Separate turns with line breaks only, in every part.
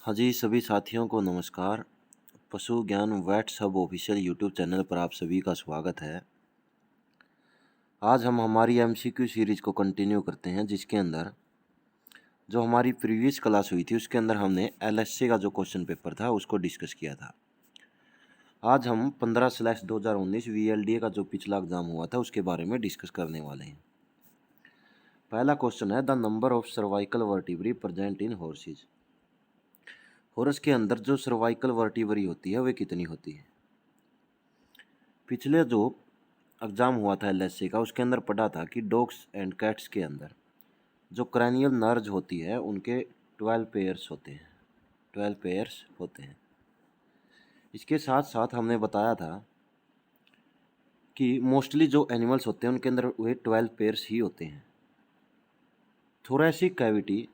हाँ जी, सभी साथियों को नमस्कार। Pashu Gyan vets hub official YouTube channel पर आप सभी का स्वागत है। आज हम हमारी एमसीक्यू सीरीज को कंटिन्यू करते हैं, जिसके अंदर जो हमारी प्रीवियस क्लास हुई थी उसके अंदर हमने एलएसए का जो क्वेश्चन पेपर था उसको डिस्कस किया था। आज हम 15/2019 वीएलडीए का जो पिछला एग्जाम हुआ था उसके बारे में डिस्कस करने वाले हैं। पहला क्वेश्चन है, the number of cervical vertebrae present in horse's. Horse के अंदर जो सर्वाइकल वर्टिब्री होती है वे कितनी होती है। पिछले जो एग्ज़ाम हुआ था एलएसए का उसके अंदर पढ़ा था कि डॉग्स एंड कैट्स के अंदर जो क्रैनियल नर्व्स होती है उनके 12 पेयर्स होते हैं। 12 पेयर्स होते हैं। इसके साथ साथ हमने बताया था कि मोस्टली जो एनिमल्स होते हैं उनके अंदर वे 12 पेयर्स ही होते हैं। थोरैसिक कैविटी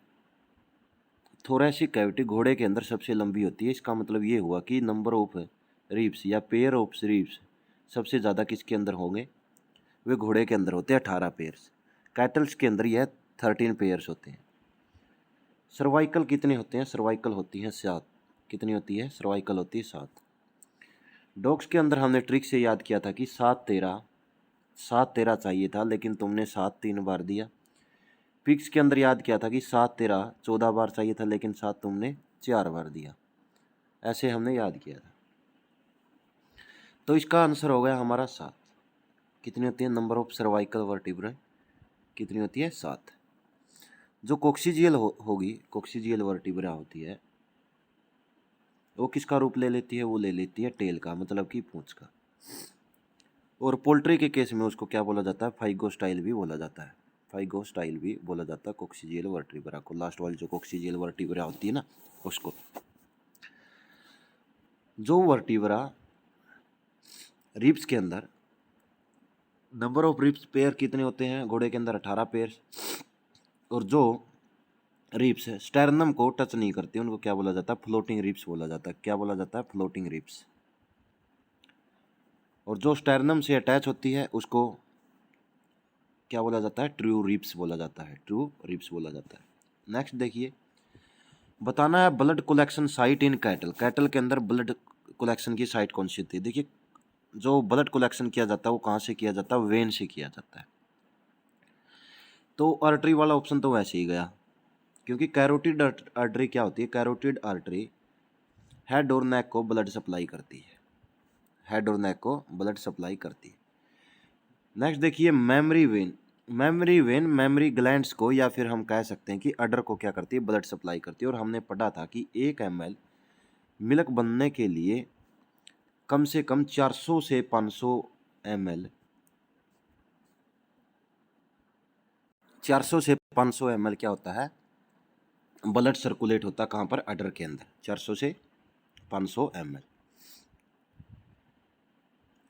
घोड़े के अंदर सबसे लंबी होती है। इसका मतलब ये हुआ कि नंबर ऑफ रिब्स या पेयर ऑफ रिब्स सबसे ज़्यादा किसके अंदर होंगे, वे घोड़े के अंदर होते हैं 18 पेयर्स। कैटल्स के अंदर यह 13 पेयर्स होते हैं। सर्वाइकल कितने होते हैं, सर्वाइकल होती हैं 7। कितनी होती है, सर्वाइकल होती है 7। डॉग्स के अंदर हमने ट्रिक से याद किया था कि 7-13 चाहिए था, लेकिन तुमने 7 3 बार दिया। पिग्स के अंदर याद किया था कि 7-13 14 बार चाहिए था, लेकिन 7 तुमने 4 बार दिया। ऐसे हमने याद किया था। तो इसका आंसर हो गया हमारा 7। कितनी होती है नंबर ऑफ सर्वाइकल वर्टिब्रा, कितनी होती है 7। जो कोक्सीजियल होगी, कोक्सीजियल वर्टिब्रा होती है, वो किसका रूप ले लेती है, वो ले लेती है टेल का, मतलब कि पूंछ का। और पोल्ट्री के केस में उसको क्या बोला जाता है, फाइगोस्टाइल भी बोला जाता है। फाइगोस्टाइल भी बोला जाता है कोक्सीजियल वर्टिब्रा को। लास्ट वाली जो कोक्सीजियल वर्टिब्रा होती है ना, उसको। जो वर्टिब्रा रिब्स के अंदर नंबर ऑफ रिब्स पेयर कितने होते हैं, घोड़े के अंदर 18 पेयर। और जो रिब्स है स्टेरनम को टच नहीं करती उनको क्या बोला जाता है, फ्लोटिंग रिब्स बोला जाता है। क्या बोला जाता है, फ्लोटिंग रिब्स। और जो स्टेरनम से अटैच होती है उसको क्या बोला जाता है, ट्रू रिब्स बोला जाता है। ट्रू रिब्स बोला जाता है। नेक्स्ट देखिए, बताना है blood collection site in cattle. Cattle के अंदर ब्लड कलेक्शन की साइट कौन सी होती है। देखिए, जो ब्लड कलेक्शन किया जाता है वो कहाँ से किया जाता है, वेन से किया जाता है। तो आर्टरी वाला ऑप्शन तो वैसे ही गया, क्योंकि कैरोटिड आर्टरी क्या होती है, कैरोटिड आर्टरी हेड और नेक को ब्लड सप्लाई करती है। हेड और नेक को ब्लड सप्लाई करती है। नेक्स्ट देखिए, memory when. Memory when mammary glands को, या फिर हम कह सकते हैं कि अडर को क्या करती है, ब्लड सप्लाई करती है। और हमने पढ़ा था कि 1 ml मिल्क बनने के लिए कम से कम 400 से 500 ml 400 से 500 ml क्या होता है, ब्लड सर्कुलेट होता है। कहाँ पर, अडर के अंदर 400 से 500 ml।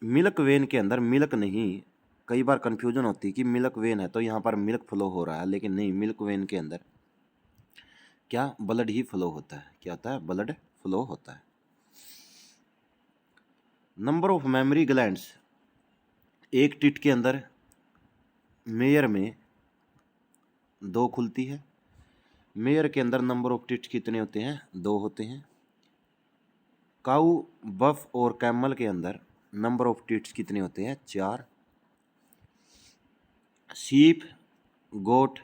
मिल्क वेन के अंदर मिल्क नहीं, कई बार कंफ्यूजन होती है कि मिल्क वेन है तो यहाँ पर मिल्क फ्लो हो रहा है, लेकिन नहीं, मिल्क वेन के अंदर क्या, ब्लड ही फ्लो होता है। क्या होता है, ब्लड फ्लो होता है। नंबर ऑफ मेमोरी ग्लैंड्स, एक टिट के अंदर मेयर में 2 खुलती है। मेयर के अंदर नंबर ऑफ टिट्स कितने होते हैं, 2 होते हैं। काऊ, बफ और कैमल के अंदर नंबर ऑफ टिट्स कितने होते हैं, 4। शीप, गोट,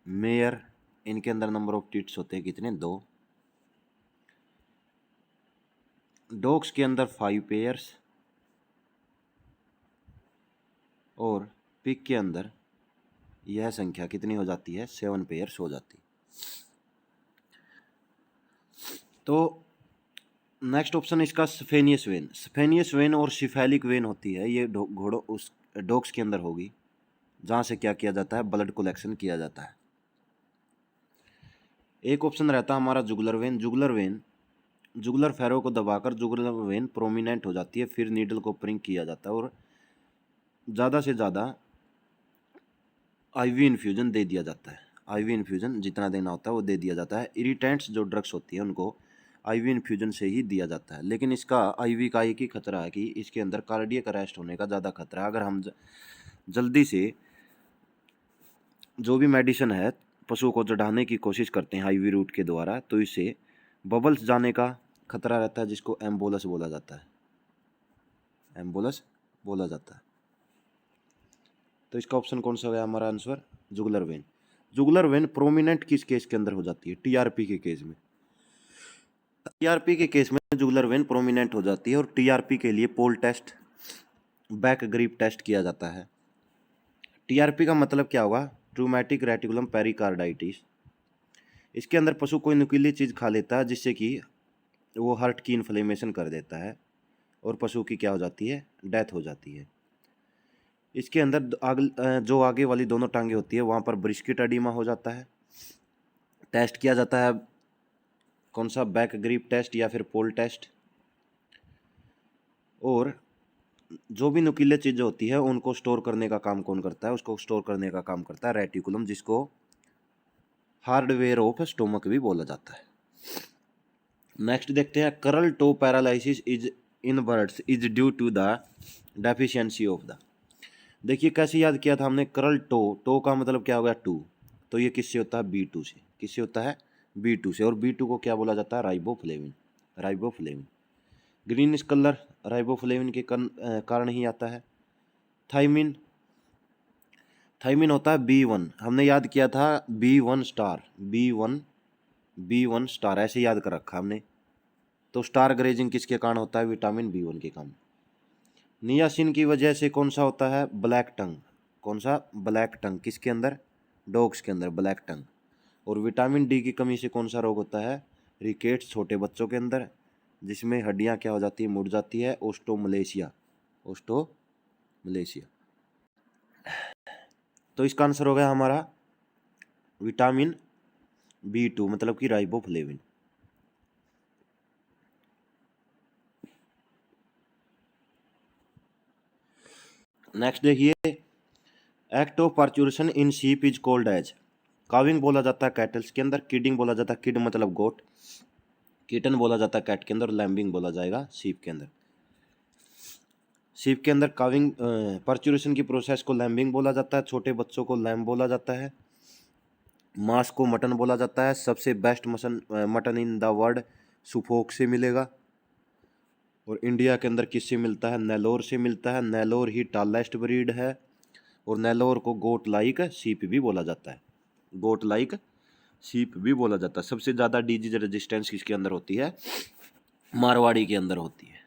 मेयर, इनके अंदर नंबर ऑफ टिट्स होते हैं कितने, 2। डॉग्स के अंदर 5 पेयर्स और पिग के अंदर यह संख्या कितनी हो जाती है, 7 पेयर्स हो जाती। तो नेक्स्ट ऑप्शन इसका स्फेनियस वेन। स्फेनियस वेन और सिफेलिक वेन होती है, ये घोड़ों उस डॉग्स के अंदर होगी, जहाँ से क्या किया जाता है, ब्लड कलेक्शन किया जाता है। एक ऑप्शन रहता है हमारा jugular vein. Jugular vein, jugular pharaoh को दबाकर जुगुलर वेन प्रोमिनेंट हो जाती है, फिर नीडल को प्रिंक किया जाता है और ज़्यादा से ज़्यादा आईवी इन्फ्यूजन दे दिया जाता है। आईवी इन्फ्यूजन जितना देना होता है वो दे दिया जाता है। इरिटेंट्स जो ड्रग्स होती है उनको आईवी इन्फ्यूजन से ही दिया जाता है। लेकिन इसका आईवी का एक ही खतरा है कि इसके अंदर कार्डियक अरेस्ट होने का ज़्यादा खतरा है। अगर हम जल्दी से जो भी मेडिसिन है पशु को चढ़ाने की कोशिश करते हैं आईवी रूट के द्वारा, तो इससे बबल्स जाने का खतरा रहता है जिसको एम्बोलस बोला जाता है, एम्बोलस बोला जाता है। तो इसका ऑप्शन कौन सा हो गया हमारा answer, jugular vein. Jugular vein prominent किस केस के अंदर हो जाती है, टीआरपी के केस में। टीआरपी के केस में जुगुलर वेन प्रोमिनेंट हो जाती है और टीआरपी के लिए पोल टेस्ट, बैक ग्रिप टेस्ट किया जाता है। टीआरपी का मतलब क्या होगा, ट्रूमेटिक रेटिकुलम पेरिकार्डाइटिस। इसके अंदर पशु कोई नुकीली चीज़ खा लेता है जिससे कि वो हार्ट की इन्फ्लेमेशन कर देता है और पशु की क्या हो जाती है, डेथ हो जाती है। इसके अंदर जो आगे वाली दोनों टांगे होती है वहाँ पर ब्रिस्किट एडिमा हो जाता है। टेस्ट किया जाता है कौन सा, बैक ग्रिप टेस्ट या फिर पोल टेस्ट। और जो भी नुकीले चीज़ें होती है उनको स्टोर करने का काम कौन करता है, उसको स्टोर करने का काम करता है रेटिकुलम, जिसको हार्डवेयर ऑफ स्टोमक भी बोला जाता है। नेक्स्ट देखते हैं, curl toe paralysis is in birds is due to the deficiency of the. देखिए कैसे याद किया था हमने, करल टो, टो का मतलब क्या हो गया, टू, तो ये किससे होता है, B2 से। किससे होता है, B2 से। और B2 को क्या बोला जाता है, riboflavin, riboflavin. Green colour riboflavin के कारण ही आता है। थाइमिन, थाइमिन होता है B1, हमने याद किया था B1 स्टार, B1 स्टार ऐसे याद कर रखा हमने। तो स्टार ग्रेजिंग किसके कारण होता है, विटामिन B1 के कारण। नियासिन की वजह से कौन सा होता है, ब्लैक टंग। कौन सा, ब्लैक टंग, किसके अंदर, डॉग्स के अंदर, ब्लैक टंग। और विटामिन डी की कमी से कौन सा रोग होता है, रिकेट्स, छोटे बच्चों के अंदर, जिसमें हड्डियां क्या हो जाती है, मुड़ जाती है, ओस्टोमलेशिया, ओस्टोमलेशिया। तो इसका आंसर हो गया हमारा विटामिन B2 मतलब कि राइबोफ्लेविन। नेक्स्ट देखिए, act of parturition in sheep is called as. Calving बोला जाता है कैटल्स के अंदर, किडिंग बोला जाता है, किड मतलब गोट, किटन बोला जाता है कैट के अंदर, लैम्बिंग बोला जाएगा शीप के अंदर। शीप के अंदर काविंग पार्चुरेशन की प्रोसेस को लैम्बिंग बोला जाता है, छोटे बच्चों को लैम्ब बोला जाता है, मांस को मटन बोला जाता है। सबसे best mutton in the world Suffolk से मिलेगा। और इंडिया के अंदर किससे मिलता है, नेलोर से मिलता है। नेलोर ही टालेस्ट ब्रीड है और नेलोर को गोट लाइक शीप भी बोला जाता है, गोट लाइक शीप भी बोला जाता है। सबसे ज़्यादा डिजीज रेजिस्टेंस किसके अंदर होती है, मारवाड़ी के अंदर होती है।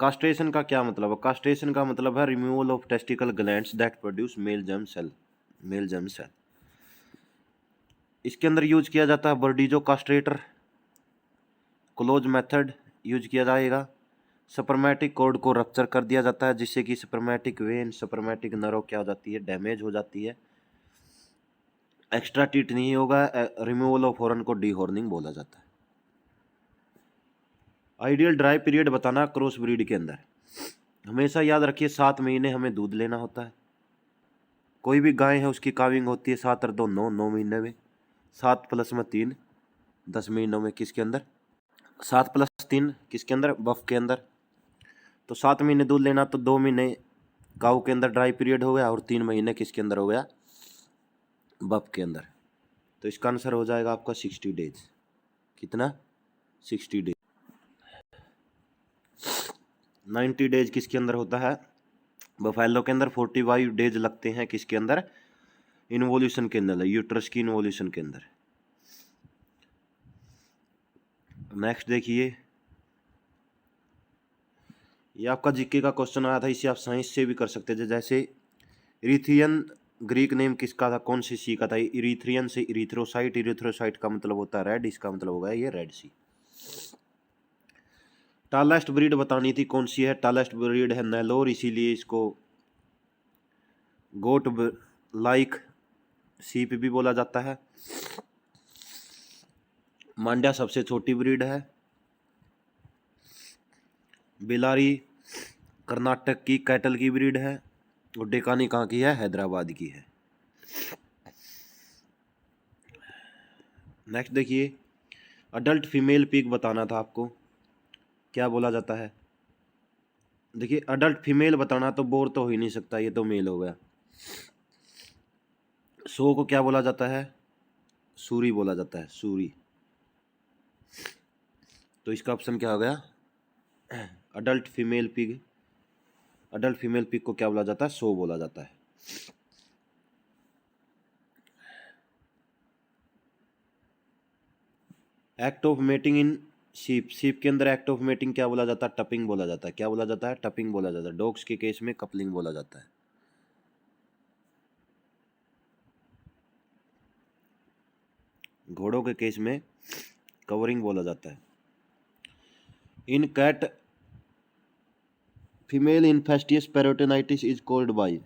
कास्ट्रेशन का क्या मतलब है, कास्ट्रेशन का मतलब है removal of testicle glands that produce male germ cell, male germ cell. इसके अंदर यूज किया जाता है Burdizzo castrator, close method use किया जाएगा। सपर्मेटिक कॉर्ड को रप्चर कर दिया जाता है जिससे कि सपर्मेटिक वेन, सपर्मेटिक नर्व क्या हो जाती है, डैमेज हो जाती है। एक्स्ट्रा टीट नहीं होगा, रिमूवल ऑफ हॉर्न को डीहॉर्निंग बोला जाता है। आइडियल ड्राई पीरियड बताना क्रॉस ब्रीड के अंदर, हमेशा याद रखिए 7 महीने हमें दूध लेना होता है। कोई भी गाय है उसकी काविंग होती है 7 और 2 9, 9 महीने में, 7 प्लस में 3, 10 महीनों में। किसके अंदर, 7 प्लस 3 किसके अंदर, बफ के अंदर। तो 7 महीने दूध लेना तो 2 महीने काऊ के अंदर ड्राई पीरियड हो गया और 3 महीने किसके अंदर हो गया, बफ के अंदर। तो इसका आंसर हो जाएगा आपका 60 डेज। कितना, 60 डेज। 90 डेज किसके अंदर होता है, बफेलो के अंदर। 45 डेज लगते हैं किसके अंदर, इन्वोल्यूशन के अंदर, यूट्रस की इन्वोल्यूशन के अंदर। नेक्स्ट देखिए, ये आपका जीके का क्वेश्चन आया था, इसे आप साइंस से भी कर सकते थे। जैसे इरीथ्रियन ग्रीक नेम किसका था, कौन सी सी का था, इरीथ्रियन से इरीथ्रोसाइट, इरीथ्रोसाइट का मतलब होता है रेड, इसका मतलब होगा ये रेड सी। टालेस्ट ब्रीड बतानी थी, कौन सी है, टालेस्ट ब्रीड है नेलोर, इसीलिए इसको गोट लाइक शीप भी बोला जाता है। मांड्या सबसे छोटी ब्रीड है। बेलारी कर्नाटक की कैटल की ब्रीड है। और डेकानी कहाँ की है, हैदराबाद की है। नेक्स्ट देखिए, अडल्ट फीमेल पिग बताना था आपको, क्या बोला जाता है। देखिए अडल्ट फीमेल बताना तो बोर तो हो ही नहीं सकता, ये तो मेल हो गया। सो को क्या बोला जाता है, सूरी बोला जाता है, सूरी। तो इसका ऑप्शन क्या हो गया? Adult female pig. Adult female pig को क्या बोला जाता है? सो बोला जाता है। Act of mating in sheep. Sheep के अंदर एक्ट ऑफ मेटिंग क्या बोला जाता है? टपिंग बोला जाता है। क्या बोला जाता है? टपिंग बोला जाता है। डॉग्स के केस में कपलिंग बोला जाता है। घोड़ों के केस में कवरिंग बोला जाता है। In cat female infectious peritonitis is called by.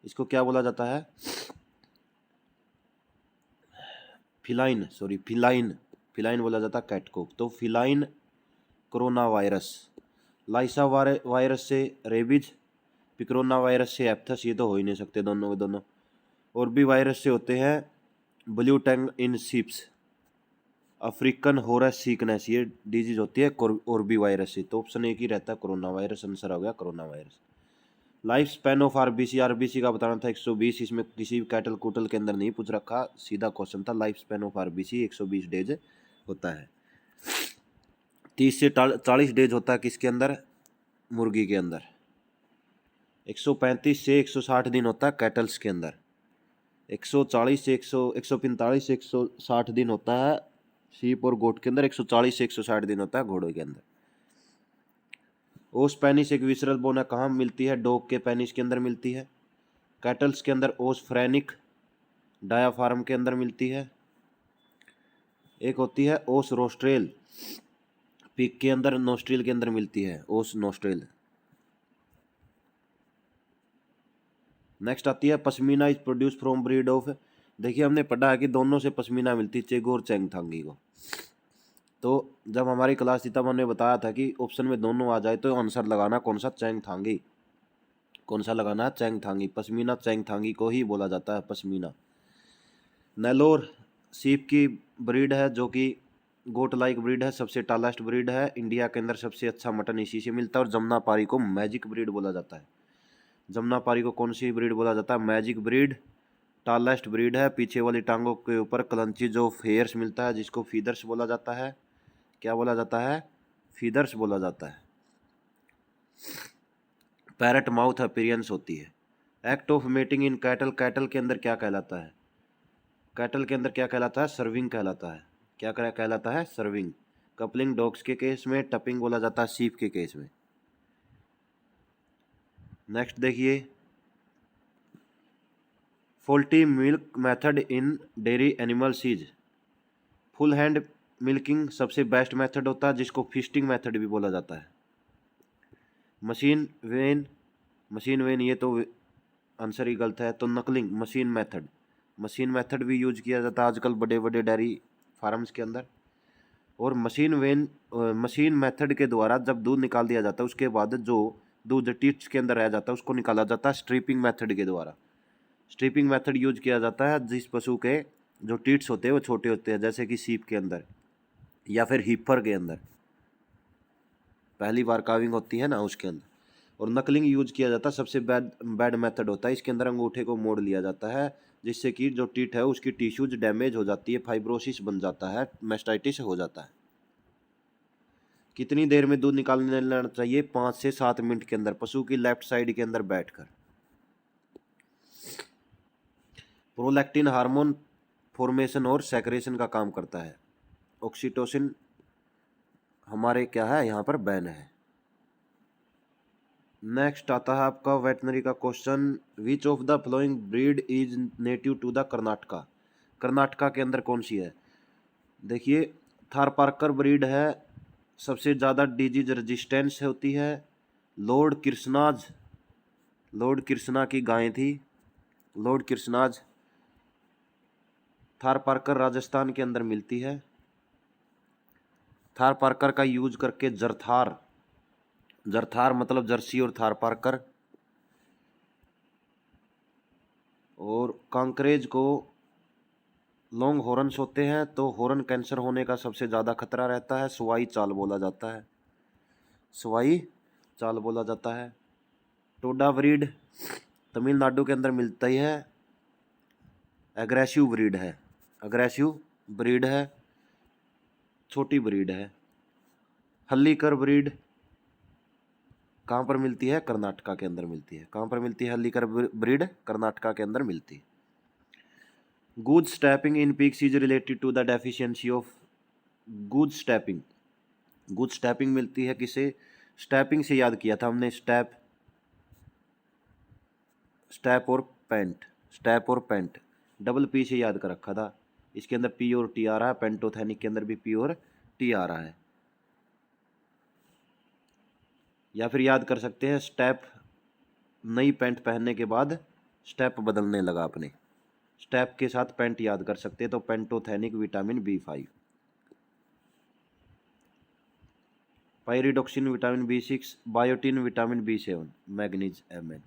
इसको क्या बोला जाता है? फिलाइन, सॉरी फिलाइन, फिलाइन बोला जाता है कैट को। तो फिलाइन कोरोना वायरस, लाइसा वायरस से रेबीज, पिक्रोना वायरस से एप्थस, ये तो हो ही नहीं सकते दोनों के दोनों। और भी वायरस से होते हैं ब्लू टंग इन शिप्स, अफ्रीकन हॉरस सीकनेस, ये डिजीज होती है और भी वायरस से। तो ऑप्शन एक ही रहता है, कोरोना वायरस। आंसर हो गया corona virus. Life span of RBC, RBC का बताना था 120। इसमें किसी कैटल कूटल के अंदर नहीं पूछ रखा, सीधा क्वेश्चन था। Life span of RBC 120 days होता है। 30 से 40 डेज होता है किसके अंदर? मुर्गी के अंदर। 135 से 160 दिन होता है कैटल्स के अंदर। 140 से 145 से 160 दिन होता है शीप और गोट के अंदर। 140 से 160 दिन होता है घोड़ों के अंदर। ओस पेनिस एक विसरल बोन है, कहाँ मिलती है? डॉग के पेनिस के अंदर मिलती है। कैटल्स के अंदर ओस फ्रेनिक डायाफार्म के अंदर मिलती है। एक होती है ओस रोस्ट्रेल, पिग के अंदर नोस्ट्रिल के अंदर मिलती है, ओस नोस्ट्रेल। नेक्स्ट आती है pashmina is produce from breed of. देखिए हमने पढ़ा है कि दोनों से पश्मीना मिलती है, चेगो और चेंगथांगी को। तो जब हमारी क्लास थी तब हमने बताया था कि ऑप्शन में दोनों आ जाए तो आंसर लगाना कौन सा? चेंगथांगी। कौन सा लगाना है? चेंगथांगी। पश्मीना चेंगथांगी को ही बोला जाता है पश्मीना। नेलोर सीप की ब्रीड है जो कि गोट लाइक ब्रीड है, सबसे टालेस्ट ब्रीड है। इंडिया के अंदर सबसे अच्छा मटन इसी से मिलता है। और जमुनापारी को मैजिक ब्रीड बोला जाता है। जमुनापारी को कौन सी ब्रीड बोला जाता है? Magic breed. टालेस्ट ब्रीड है। पीछे वाली टांगों के ऊपर क्लंचीज ऑफ हेयर्स मिलता है जिसको फीदर्स बोला जाता है। क्या बोला जाता है? फीदर्स बोला जाता है। पैरट माउथ अपीयरेंस होती है। Act of mating in cattle, cattle के अंदर क्या कहलाता है? कैटल के अंदर क्या कहलाता है? सर्विंग कहलाता है। क्या कहलाता है? सर्विंग। कपलिंग डॉग्स के केस में, टपिंग बोला जाता है शीप के केस में। नेक्स्ट देखिए, faulty milk method in dairy animals is. Full hand milking सबसे बेस्ट मेथड होता है जिसको फिस्टिंग मेथड भी बोला जाता है। मशीन वेन, मशीन वेन ये तो आंसर ही गलत है। तो नकलिंग, मशीन मेथड, मशीन मेथड भी यूज किया जाता है आजकल बड़े बड़े डेयरी फार्म्स के अंदर। और मशीन वेन, मशीन मेथड के द्वारा जब दूध निकाल दिया जाता है उसके बाद जो दूध टीट्स के अंदर रह जाता है उसको निकाला जाता है स्ट्रिपिंग मेथड के द्वारा। स्ट्रिपिंग मेथड यूज किया जाता है जिस पशु के जो टीट्स होते हैं वो छोटे होते हैं, जैसे कि सीप के अंदर या फिर हीपर के अंदर पहली बार काविंग होती है ना उसके अंदर। और नकलिंग यूज किया जाता है, सबसे बैड मेथड होता है। इसके अंदर अंगूठे को मोड़ लिया जाता है जिससे कि जो टीट है उसकी टिश्यूज डैमेज हो जाती है, फाइब्रोसिस बन जाता है, मेस्टाइटिस हो जाता है। कितनी देर में दूध निकालने लेना चाहिए? 5 से 7 मिनट के अंदर, पशु की लेफ्ट साइड के अंदर बैठकर। प्रोलैक्टिन हार्मोन फॉर्मेशन और सेक्रेशन का काम करता है। ऑक्सीटोसिन हमारे क्या है यहाँ पर? बैन है। नेक्स्ट आता है आपका वेटनरी का question, which of the following breed is native to the Karnataka. Karnataka के अंदर कौन सी है? देखिए थारपारकर ब्रीड है, सबसे ज़्यादा डिजीज रेजिस्टेंस होती है। लॉर्ड कृष्णाज, लॉर्ड कृष्णा की गायें थी, लॉर्ड कृष्णाज। थारपारकर राजस्थान के अंदर मिलती है। थारपारकर का यूज करके जरथार, जरथार मतलब जर्सी और थारपारकर। और कांकरेज को लॉन्ग हॉर्न्स होते हैं तो हॉर्न कैंसर होने का सबसे ज़्यादा खतरा रहता है। सुवाई चाल बोला जाता है, सुवाई चाल बोला जाता है। टोडा ब्रीड तमिलनाडु के अंदर मिलता ही है, एग्रेसिव ब्रीड है, एग्रेसिव ब्रीड है। छोटी ब्रीड है। हल्लीकर ब्रीड कहाँ पर मिलती है? कर्नाटका के अंदर मिलती है। कहाँ पर मिलती है हल्लीकर ब्रीड? कर्नाटका के अंदर मिलती है। Goose stepping in pigs is related to the deficiency of goose stepping. Goose stepping मिलती है किसे? स्टैपिंग से याद किया था हमने, स्टैप, स्टैप और पेंट, स्टैप और पेंट डबल पी से याद कर रखा था। इसके अंदर पी और टी आ रहा है, पेंटोथेनिक के अंदर भी पी और टी आ रहा है। या फिर याद कर सकते हैं स्टेप, नई पैंट पहनने के बाद स्टेप बदलने लगा अपने, स्टेप के साथ पैंट याद कर सकते हैं। तो pantothenic vitamin B5, pyridoxine vitamin B6, biotin vitamin B7, manganese Mn।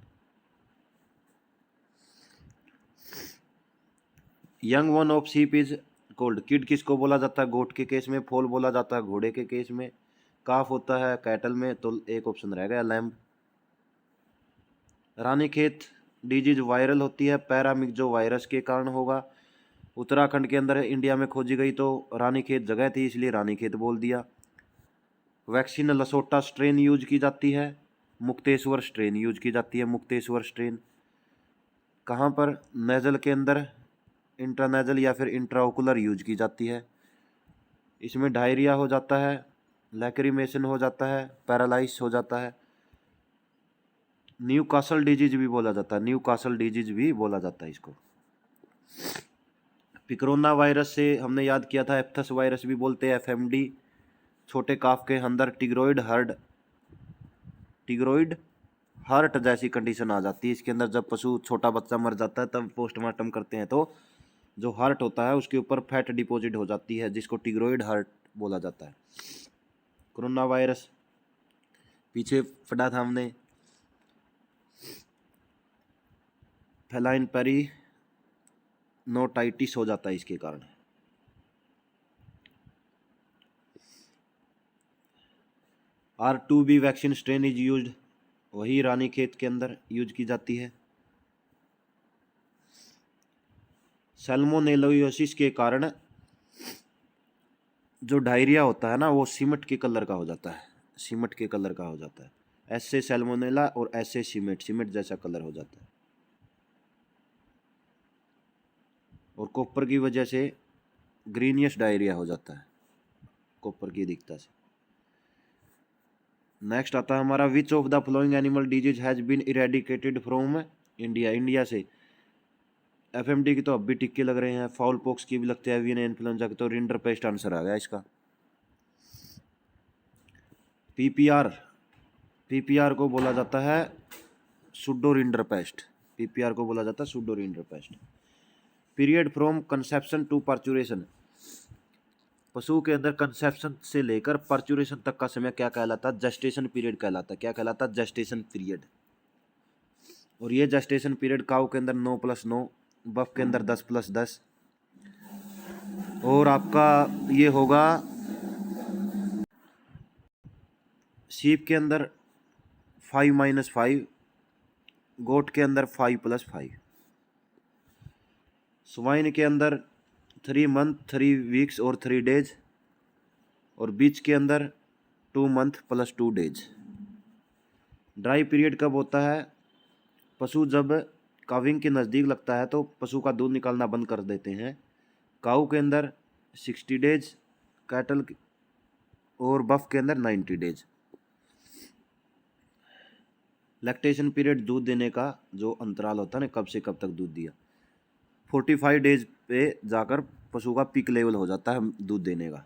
Young one of sheep is cold. Kid किसको बोला जाता है? गोट के केस में। फोल बोला जाता है घोड़े के केस में। काफ होता है कैटल में। तो एक ऑप्शन रह गया लैम्ब। रानीखेत डिजीज वायरल होती है, पैरामिक्सो वायरस के कारण होगा। उत्तराखंड के अंदर इंडिया में खोजी गई तो रानीखेत जगह थी, इसलिए रानीखेत बोल दिया। वैक्सीन लसोटा स्ट्रेन यूज की जाती है, मुक्तेश्वर स्ट्रेन यूज की जाती है। मुक्तेश्वर स्ट्रेन कहाँ पर? नेजल के अंदर, इंट्रानेजल या फिर इंट्राओकुलर यूज की जाती है। इसमें डायरिया हो जाता है, लैक्रिमेशन हो जाता है, पैरालाइस हो जाता है। न्यू कासल डिजीज भी बोला जाता है, न्यू कासल डिजीज भी बोला जाता है इसको। पिक्रोना वायरस से हमने याद किया था, एप्थस वायरस भी बोलते हैं, FMD। छोटे काफ के अंदर टिग्रोइड हर्ट जैसी कंडीशन आ जाती है। इसके अंदर जब पशु छोटा बच्चा मर जाता है तब पोस्टमार्टम करते हैं तो जो हार्ट होता है उसके ऊपर फैट डिपॉजिट हो जाती है, जिसको टिग्रोइड हर्ट बोला जाता है। कोरोना वायरस पीछे पढ़ा था हमने, फेलाइन पेरिनोटाइटिस हो जाता है इसके कारण। R2B vaccine strain is used, वही रानीखेत के अंदर यूज की जाती है। सैल्मोनेलोसिस के कारण जो डायरिया होता है ना, वो सीमेंट के कलर का हो जाता है, सीमेंट के कलर का हो जाता है। ऐसे सैल्मोनेला और ऐसे सीमेंट जैसा कलर हो जाता है। और कॉपर की वजह से ग्रीनियस डायरिया हो जाता है, कॉपर की अधिकता से। नेक्स्ट आता है हमारा, which of the following animal disease has been eradicated from India. India से FMD की तो अब भी टिक्के लग रहे हैं, फाउल पॉक्स की भी लगते हैं, एवियन इन्फ्लुएंजा की तो रिंडरपेस्ट आंसर आ गया इसका। पीपीआर को बोला जाता है सुडो रिंडरपेस्ट, पीपीआर को बोला जाता है pseudo rinderpest. Period from conception to parturition, पशु के अंदर कंसेप्शन से लेकर पर्चुरेशन तक का समय क्या कहलाता है? जेस्टेशन पीरियड कहलाता है। क्या कहलाता है? Gestation period. और ये जेस्टेशन पीरियड काऊ के अंदर 9+9, बफ के अंदर 10+10, और आपका ये होगा शीप के अंदर 5-5, गोट के अंदर 5+5, स्वाइन के अंदर 3 मंथ 3 वीक्स और 3 डेज, और बीच के अंदर 2 मंथ + 2 डेज। ड्राई पीरियड कब होता है? पशु जब काविंग के नज़दीक लगता है तो पशु का दूध निकालना बंद कर देते हैं। काऊ के अंदर 60 डेज, कैटल और बफ के अंदर 90 डेज। लैक्टेशन पीरियड, दूध देने का जो अंतराल होता है ना, कब से कब तक दूध दिया, 45 डेज पे जाकर पशु का पीक लेवल हो जाता है दूध देने का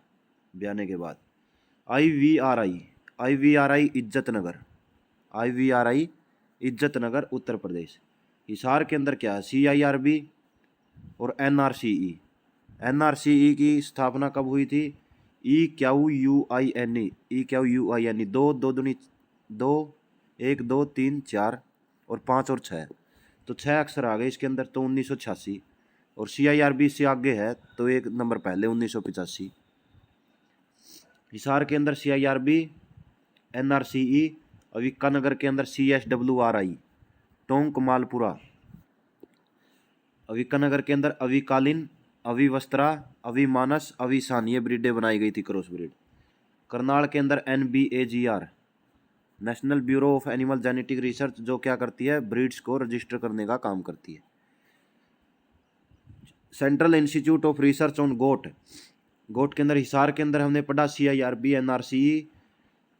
ब्याने के बाद। IVRI इज्जतनगर उत्तर प्रदेश। हिसार के अंदर क्या है? CIRB और NRCE की स्थापना कब हुई थी? EQUINE 2 2 2 1 2 3 4 और 5 और 6, तो 6 अक्षर आ गए इसके अंदर, तो 1986। और CIRB से आगे है तो एक नंबर पहले 1985। हिसार के अंदर CIRB, NRCE, अविक्कानगर के अंदर CSWRI, टोंक मालपुरा, अविक्कानगर के अंदर अविकालीन अविवस्त्रा, अविमानस, अविसान, ये ब्रीडें बनाई गई थी, क्रॉस ब्रीड। करनाल के अंदर NBAGR, national bureau of animal genetic research, जो क्या करती है, ब्रीड्स को रजिस्टर करने का काम करती है। Central institute of research on goat, goat के अंदर हिसार के अंदर हमने पढ़ा CIRB NRCE,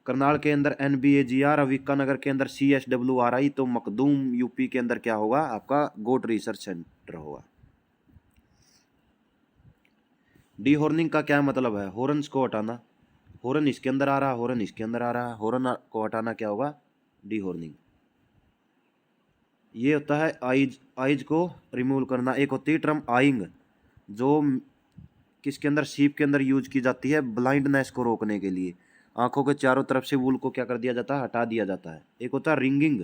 करनाल के अंदर NBAGR, अविकानगर के अंदर CSWRI, तो मखदूम यूपी के अंदर क्या होगा आपका, गोट रिसर्च सेंटर होगा। डीहॉर्निंग का क्या मतलब है, हॉर्न्स को हटाना, हॉर्न इसके अंदर आ रहा, हॉर्न इसके अंदर आ रहा, हॉर्न को हटाना क्या होगा, डीहॉर्निंग। ये होता है आइज, आइज को रिमूव करना। एक होती है टर्म आइंग, जो किसके अंदर, शीप के अंदर यूज की जाती है ब्लाइंडनेस को रोकने के लिए, आंखों के चारों तरफ से वूल को क्या कर दिया जाता है, हटा दिया जाता है। एक होता है रिंगिंग,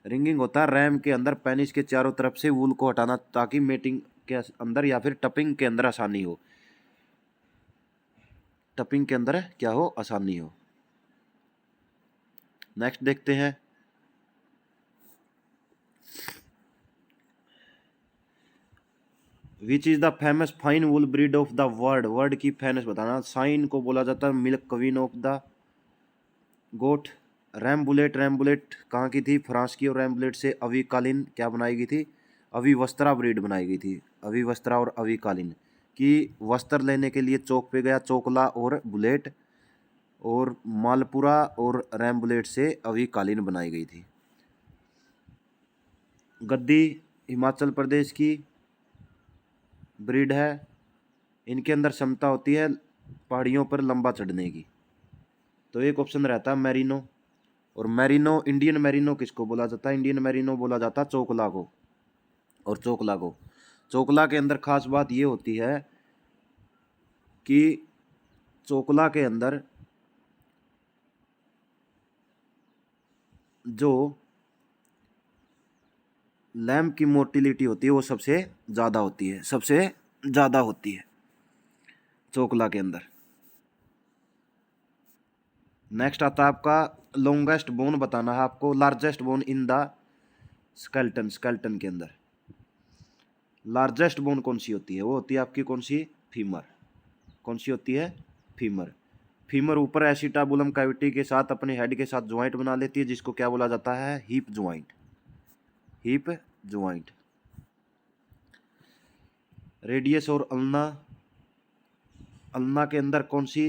रिंगिंग होता है रैम के अंदर पेनिस के चारों तरफ से वूल को हटाना, ताकि मेटिंग के अंदर या फिर टपिंग के अंदर आसानी हो, टपिंग के अंदर क्या हो, आसानी हो। नेक्स्ट देखते हैं, which is the famous fine wool breed of the world, world की फेमस बताना। साइन को बोला जाता है मिल्क क्वीन ऑफ द गोट। रैम्बुलेट, रैम्बुलेट कहाँ की थी, फ्रांस की, और रैम्बुलेट से अविकालीन क्या बनाई गई थी, अविवस्त्रा ब्रीड बनाई गई थी। अविवस्त्रा और अविकालीन की वस्त्र लेने के लिए चौक पे गया चोकला और बुलेट, और मालपुरा और रैम्बुलेट से अविकालीन बनाई गई थी। गद्दी हिमाचल प्रदेश की ब्रीड है, इनके अंदर क्षमता होती है पहाड़ियों पर लंबा चढ़ने की। तो एक ऑप्शन रहता है मैरिनो, और मैरिनो, इंडियन मैरिनो किसको बोला जाता है, इंडियन मैरिनो बोला जाता है चोकला को, और चोकला को। चोकला के अंदर खास बात ये होती है कि चोकला के अंदर जो लैम्प की मोटिलिटी होती है वो सबसे ज़्यादा होती है, सबसे ज़्यादा होती है चोकला के अंदर। नेक्स्ट आता है आपका लॉन्गेस्ट बोन बताना है आपको, largest bone in the skeleton, skeleton के अंदर लार्जेस्ट बोन कौन सी होती है, वो होती है आपकी कौन सी, फीमर। कौन सी होती है, फीमर। फीमर ऊपर एसिटाबुलम कैविटी के साथ अपने हेड के साथ ज्वाइंट बना लेती है, जिसको क्या बोला जाता है, hip joint, hip joint. Radius और अल्ना, अल्ना के अंदर कौन सी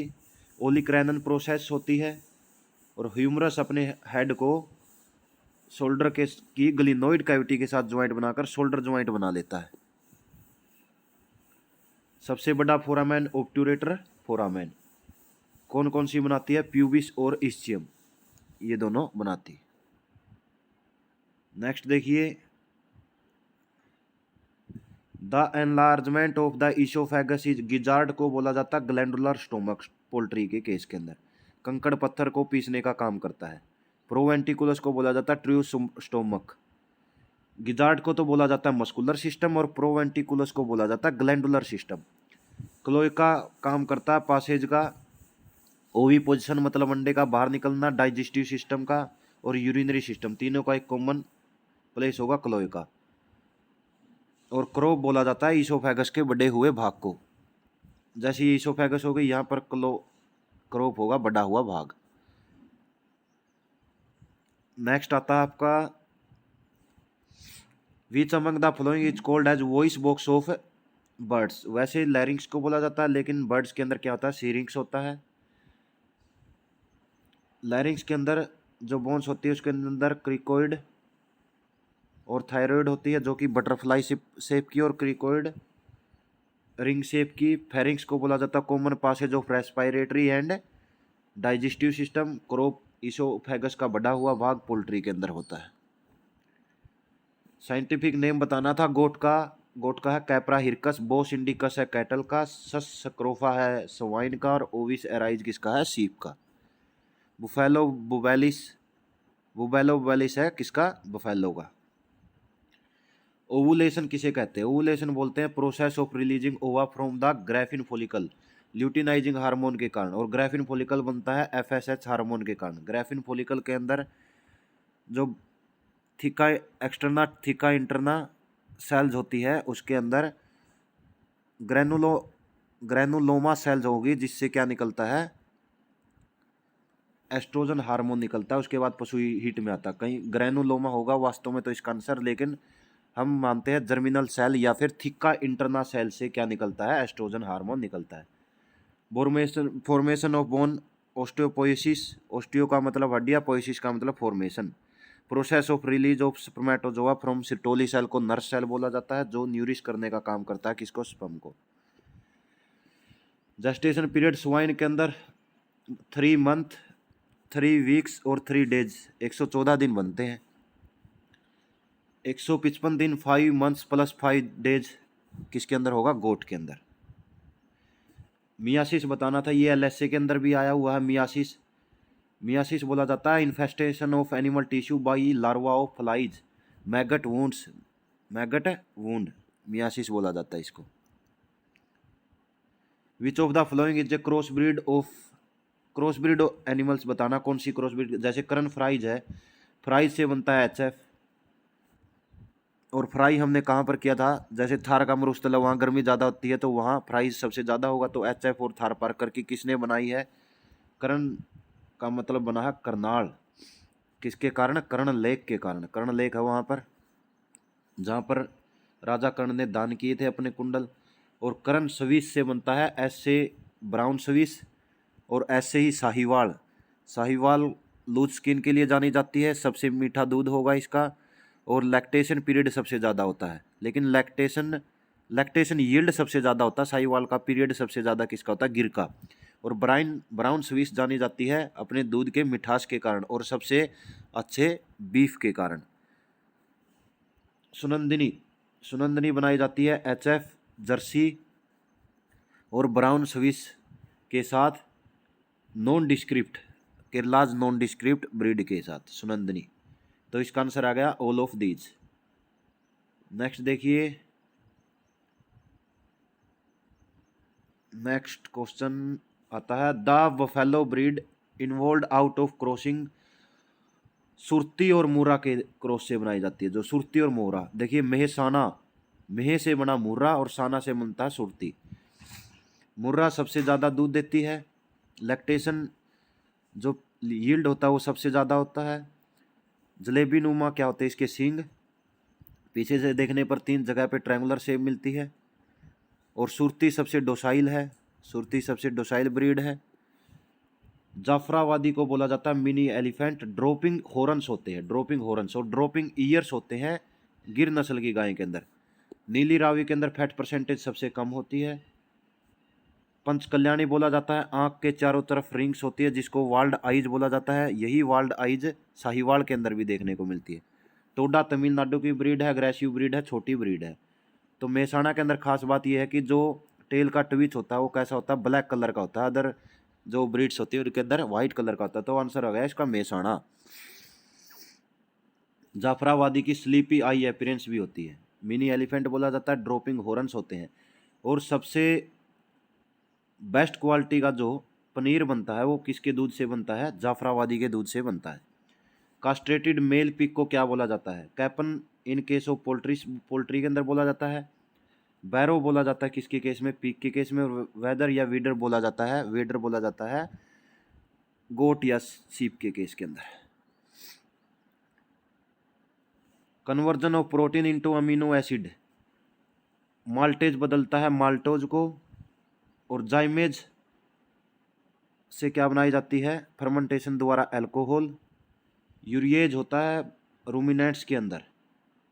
ओलिक्रैनन प्रोसेस होती है, और ह्यूमरस अपने हेड को शोल्डर के की ग्लिनोइड कैविटी के साथ ज्वाइंट बनाकर शोल्डर ज्वाइंट बना लेता है। सबसे बड़ा फोरामेन ऑब्ट्यूरेटर फोरामेन कौन कौन सी बनाती है, प्यूबिस और इस्चियम, ये दोनों बनाती है। नेक्स्ट देखिए, the enlargement of the oesophagus is, gizzard को बोला जाता है ग्लैंडुलर स्टोमक, पोल्ट्री के केस के अंदर कंकड़ पत्थर को पीसने का काम करता है। प्रोवेंटिकुलस को बोला जाता है ट्रू स्टोमक। गिजार्ड को तो बोला जाता है मस्कुलर सिस्टम, और प्रोवेंटिकुलस को बोला जाता है ग्लैंडुलर सिस्टम। क्लोएका काम करता है पासेज का, ओवी पोजिशन मतलब अंडे का बाहर निकलना, डाइजेस्टिव सिस्टम का और यूरिनरी सिस्टम, तीनों का एक कॉमन प्लेस होगा क्लोएका। और क्रोप बोला जाता है ईसोफेगस के बड़े हुए भाग को, जैसे ईसोफेगस हो गई यहाँ पर क्रोप होगा बड़ा हुआ भाग। नेक्स्ट आता है आपका, which among the following is called as voice box of birds. वैसे लैरिंग्स को बोला जाता है, लेकिन बर्ड्स के अंदर क्या होता है, सीरिंग्स होता है। लैरिंग्स के अंदर जो बोन्स होती है उसके अंदर क्रिकोइड और थायराइड होती है, जो कि बटरफ्लाई शेप की, और क्रिकोइड रिंग शेप की। फेरिंग्स को बोला जाता है common passage of respiratory and digestive system. Crop oesophagus का बढ़ा हुआ भाग पोल्ट्री के अंदर होता है। साइंटिफिक नेम बताना था गोट का, गोट का है कैप्रा हिरकस, बोस इंडिकस है कैटल का, सस सक्रोफा है स्वाइन का, और ओविस एराइज किसका है, सीप का। बुफेलो बुबेलिस, बुबेलो बुबेलिस है किसका, बुफेलो का। ओवुलेशन किसे कहते हैं, ओवुलेशन बोलते हैं process of releasing ova from the graafian follicle luteinizing hormone के कारण, और ग्रैफिन फॉलिकल बनता है FSH हार्मोन के कारण। ग्रैफिन फॉलिकल के अंदर जो theca externa theca interna cells होती है, उसके अंदर ग्रेनुलो ग्रेनुलोमा सेल्स होगी, जिससे क्या निकलता है, एस्ट्रोजन हार्मोन निकलता है। उसके बाद पशु हीट में आता है। कहीं ग्रेनुलोमा होगा वास्तव में तो इसका आंसर, लेकिन हम मानते हैं जर्मिनल सेल या फिर थिक्का इंटरना सेल से क्या निकलता है, एस्ट्रोजन हार्मोन निकलता है। Formation of bone, osteopoiesis, osteo का मतलब हड्डियां, पोइसिस का मतलब formation. Process of release of spermatozoa from Sertoli cell को नर्स सेल बोला जाता है, जो न्यूरिश करने का काम करता है किसको, स्पर्म को। जेस्टेशन पीरियड स्वाइन के अंदर 3 मंथ 3 वीक्स और 3 डेज 114 दिन बनते हैं। 155 दिन 5 मंथ्स प्लस 5 डेज किसके अंदर होगा, गोट के अंदर। मियासिस बताना था, ये एलएसए के अंदर भी आया हुआ है। मियासिस बोला जाता है infestation of animal tissue by larva of flies, maggot wound, myiasis बोला जाता है इसको। विच of the following is a cross breed animals बताना, कौन सी क्रॉस ब्रीड, जैसे करण फ्राइज है, फ्राइज से बनता है एचएफ। और फ्राई हमने कहाँ पर किया था, जैसे थार का मरुस्थल, वहाँ गर्मी ज़्यादा होती है तो वहाँ फ्राइज सबसे ज़्यादा होगा, तो एचएफ और थार पार्कर की किसने बनाई है, करण का मतलब बना है करनाल। किसके कारण, कर्ण लेक के कारण। कर्ण लेक है वहाँ पर, जहाँ पर राजा कर्ण ने दान किए थे अपने कुंडल। और कर्ण स्विस से बनता है, ऐसे ब्राउन स्विस, और ऐसे ही साहिवाल लूज स्किन के लिए जानी जाती है, सबसे मीठा दूध होगा इसका। और लैक्टेशन पीरियड सबसे ज़्यादा होता है, लेकिन लैक्टेशन यील्ड सबसे ज़्यादा होता है, साहिवाल का पीरियड सबसे ज़्यादा किसका होता है, गिर का। और ब्राउन स्विस जानी जाती है अपने दूध के मिठास के कारण और सबसे अच्छे बीफ के कारण। सुनंदनी बनाई जाती है एचएफ, जर्सी और ब्राउन स्विस के साथ, केरलाज नॉन डिस्क्रिप्ट ब्रीड के साथ सुनंदनी। तो इसका आंसर आ गया ऑल ऑफ दीज। नेक्स्ट देखिए, नेक्स्ट क्वेश्चन आता है, the buffalo breed involve out of crossing, Surti और मूरा के क्रॉस से बनाई जाती है। जो सुरती और मोरा, देखिए मेह से बना मुर्रा और साना से बनता है सुरती। मुर्रा सबसे ज़्यादा दूध देती है, लैक्टेशन जो यील्ड होता है वो सबसे ज़्यादा होता है। जलेबी नुमा क्या होते हैं इसके सींग, पीछे से देखने पर 3 जगह पे ट्रायंगुलर शेप मिलती है। और सुरती सबसे डोसाइल ब्रीड है। जाफराबादी को बोला जाता है मिनी एलिफेंट। ड्रॉपिंग हॉर्न्स होते हैं, और ड्रॉपिंग ईयर्स होते हैं गिर नस्ल की गाय के अंदर। नीली रावी के अंदर फैट परसेंटेज सबसे कम होती है। पंचकल्याणी बोला जाता है, आंख के चारों तरफ रिंग्स होती है जिसको वाल्ड आइज बोला जाता है। यही वाल्ड आइज साहिवाल के अंदर भी देखने को मिलती है। टोडा तमिलनाडु की ब्रीड है, अग्रेसिव ब्रीड है, छोटी ब्रीड है। तो मेहसाणा के अंदर खास बात यह है कि जो टेल का ट्विच होता है वो कैसा होता है, ब्लैक कलर का होता है। अदर जो ब्रीड्स होती है उनके अंदर व्हाइट कलर का होता है। तो आंसर हो गया इसका मेहसाणा। जाफराबादी की स्लीपी आई अपीयरेंस भी होती है। मिनी एलिफेंट बोला जाता है, ड्रॉपिंग हॉर्न्स होते हैं। और सबसे बेस्ट क्वालिटी का जो पनीर बनता है वो किसके दूध से बनता है, जाफराबादी के दूध से बनता है। कास्ट्रेटेड मेल पिग को क्या बोला जाता है, कैपन इन केस ऑफ पोल्ट्री के अंदर बोला जाता है। बैरो बोला जाता है किसके केस में, पिग के केस में। वेदर या वीडर बोला जाता है गोट या सीप के केस के अंदर। Conversion of protein into amino acid, maltase बदलता है माल्टोज को। और जाइमेज से क्या बनाई जाती है, फर्मेंटेशन द्वारा अल्कोहल। यूरिएज होता है रूमिनेंट्स के अंदर,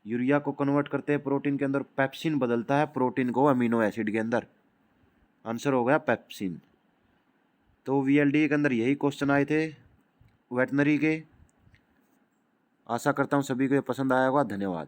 यूरिया को कन्वर्ट करते हैं प्रोटीन के अंदर। पेप्सिन बदलता है प्रोटीन को अमीनो एसिड के अंदर। आंसर हो गया पेप्सिन। तो वीएलडी के अंदर यही क्वेश्चन आए थे वेटनरी के। आशा करता हूँ सभी को ये पसंद आया होगा। धन्यवाद।